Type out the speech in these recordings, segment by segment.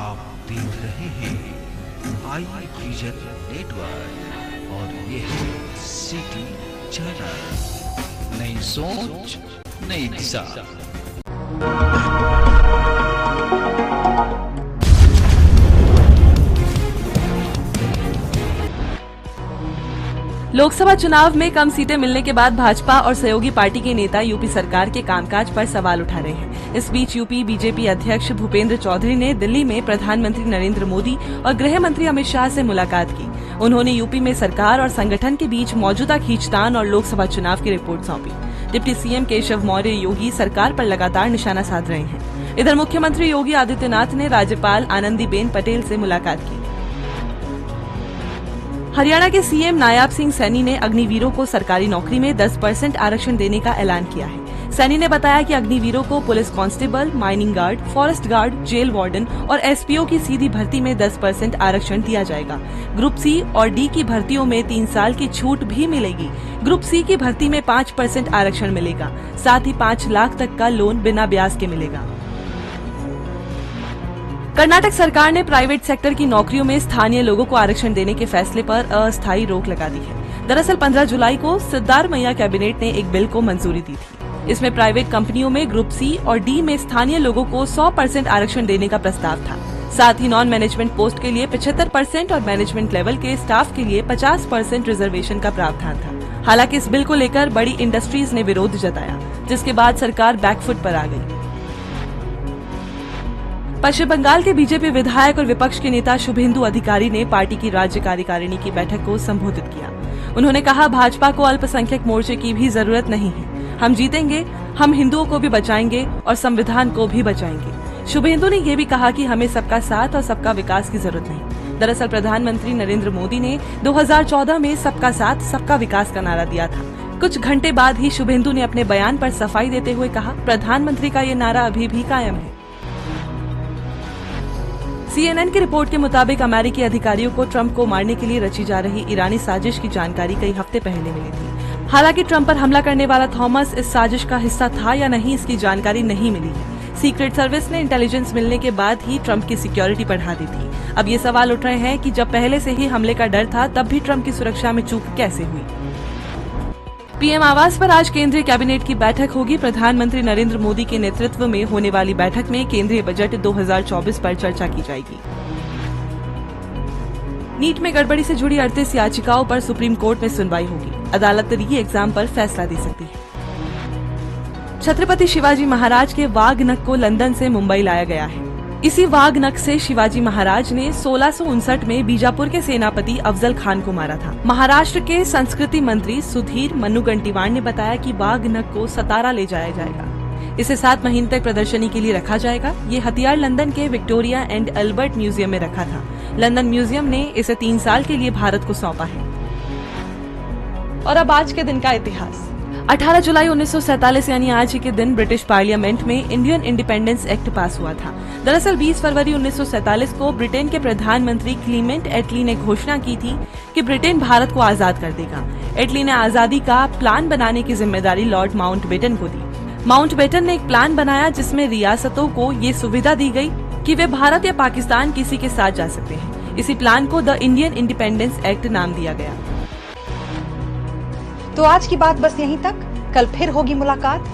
आप देख रहे हैं आई विजन नेटवर्क और ये है सिटी चैनल। नई सोच नई दिशा। लोकसभा चुनाव में कम सीटें मिलने के बाद भाजपा और सहयोगी पार्टी के नेता यूपी सरकार के कामकाज पर सवाल उठा रहे हैं। इस बीच यूपी बीजेपी अध्यक्ष भूपेंद्र चौधरी ने दिल्ली में प्रधानमंत्री नरेंद्र मोदी और गृह मंत्री अमित शाह से मुलाकात की। उन्होंने यूपी में सरकार और संगठन के बीच मौजूदा खींचतान और लोकसभा चुनाव की रिपोर्ट सौंपी। डिप्टी सीएम केशव मौर्य योगी सरकार पर लगातार निशाना साध रहे हैं। इधर मुख्यमंत्री योगी आदित्यनाथ ने राज्यपाल आनंदीबेन पटेल से मुलाकात की। हरियाणा के सीएम नायाब सिंह सैनी ने अग्निवीरों को सरकारी नौकरी में 10% आरक्षण देने का ऐलान किया है। सैनी ने बताया कि अग्निवीरों को police constable, mining guard, forest guard, jail warden और एसपीओ की सीधी भर्ती में 10% आरक्षण दिया जाएगा। ग्रुप सी और डी की भर्तियों में 3 साल की छूट भी मिलेगी। ग्रुप सी की भर्ती में 5% आरक्षण मिलेगा। साथ ही 5 लाख तक का लोन बिना ब्याज के मिलेगा। कर्नाटक सरकार ने प्राइवेट सेक्टर की नौकरियों में स्थानीय लोगों को आरक्षण देने के फैसले पर अस्थायी रोक लगा दी है। दरअसल 15 जुलाई को सिद्धारमैया कैबिनेट ने एक बिल को मंजूरी दी थी। इसमें प्राइवेट कंपनियों में ग्रुप सी और डी में स्थानीय लोगों को 100% आरक्षण देने का प्रस्ताव था। साथ ही नॉन मैनेजमेंट पोस्ट के लिए 75% और मैनेजमेंट लेवल के स्टाफ के लिए 50% रिजर्वेशन का प्रावधान था। हालांकि इस बिल को लेकर बड़ी इंडस्ट्रीज ने विरोध जताया, जिसके बाद सरकार बैकफुट पर आ गई। पश्चिम बंगाल के बीजेपी विधायक और विपक्ष के नेता शुभेंदु अधिकारी ने पार्टी की राज्य कार्यकारिणी की बैठक को संबोधित किया। उन्होंने कहा, भाजपा को अल्पसंख्यक मोर्चे की भी जरूरत नहीं है। हम जीतेंगे, हम हिंदुओं को भी बचाएंगे और संविधान को भी बचाएंगे। शुभेंदु ने ये भी कहा कि हमें सबका साथ और सबका विकास की जरूरत नहीं। दरअसल प्रधानमंत्री नरेंद्र मोदी ने 2014 में सबका साथ सबका विकास का नारा दिया था। कुछ घंटे बाद ही शुभेंदु ने अपने बयान पर सफाई देते हुए कहा, प्रधानमंत्री का ये नारा अभी भी कायम है। CNN की रिपोर्ट के मुताबिक अमेरिकी अधिकारियों को ट्रंप को मारने के लिए रची जा रही ईरानी साजिश की जानकारी कई हफ्ते पहले मिली थी। हालांकि ट्रंप पर हमला करने वाला थॉमस इस साजिश का हिस्सा था या नहीं, इसकी जानकारी नहीं मिली है। सीक्रेट सर्विस ने इंटेलिजेंस मिलने के बाद ही ट्रंप की सिक्योरिटी बढ़ा दी थी। अब ये सवाल उठ रहे हैं कि जब पहले से ही हमले का डर था, तब भी ट्रंप की सुरक्षा में चूक कैसे हुई। पीएम आवास पर आज केंद्रीय कैबिनेट की बैठक होगी। प्रधानमंत्री नरेंद्र मोदी के नेतृत्व में होने वाली बैठक में केंद्रीय बजट 2024 पर चर्चा की जाएगी। नीट में गड़बड़ी से जुड़ी 38 याचिकाओं पर सुप्रीम कोर्ट में सुनवाई होगी। अदालत री एग्जाम पर फैसला दे सकती है। छत्रपति शिवाजी महाराज के वाघ नख को लंदन से मुंबई लाया गया है। इसी वाघ नख से शिवाजी महाराज ने 1659 में बीजापुर के सेनापति अफजल खान को मारा था। महाराष्ट्र के संस्कृति मंत्री सुधीर मुनगंटीवार ने बताया कि वाघ नख को सतारा ले जाया जाएगा। इसे 7 महीने तक प्रदर्शनी के लिए रखा जाएगा। ये हथियार लंदन के विक्टोरिया एंड अल्बर्ट म्यूजियम में रखा था। लंदन म्यूजियम ने इसे 3 साल के लिए भारत को सौंपा है। और अब आज के दिन का इतिहास। 18 जुलाई 1947 यानी आज ही के दिन ब्रिटिश पार्लियामेंट में इंडियन इंडिपेंडेंस एक्ट पास हुआ था। दरअसल 20 फरवरी 1947 को ब्रिटेन के प्रधानमंत्री क्लीमेंट एटली ने घोषणा की थी कि ब्रिटेन भारत को आजाद कर देगा। एटली ने आजादी का प्लान बनाने की जिम्मेदारी लॉर्ड माउंटबेटन को दी। माउंटबेटन ने एक प्लान बनाया जिसमें रियासतों को ये सुविधा दी गई कि वे भारत या पाकिस्तान किसी के साथ जा सकते हैं। इसी प्लान को द इंडियन इंडिपेंडेंस एक्ट नाम दिया गया। तो आज की बात बस यहीं तक। कल फिर होगी मुलाकात।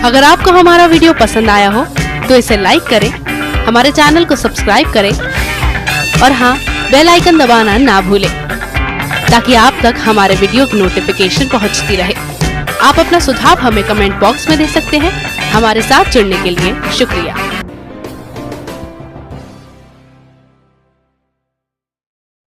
अगर आपको हमारा वीडियो पसंद आया हो तो इसे लाइक करें, हमारे चैनल को सब्सक्राइब करें और हाँ, बेल आइकन दबाना ना भूलें ताकि आप तक हमारे वीडियो की नोटिफिकेशन पहुंचती रहे। आप अपना सुझाव हमें कमेंट बॉक्स में दे सकते हैं। हमारे साथ जुड़ने के लिए शुक्रिया।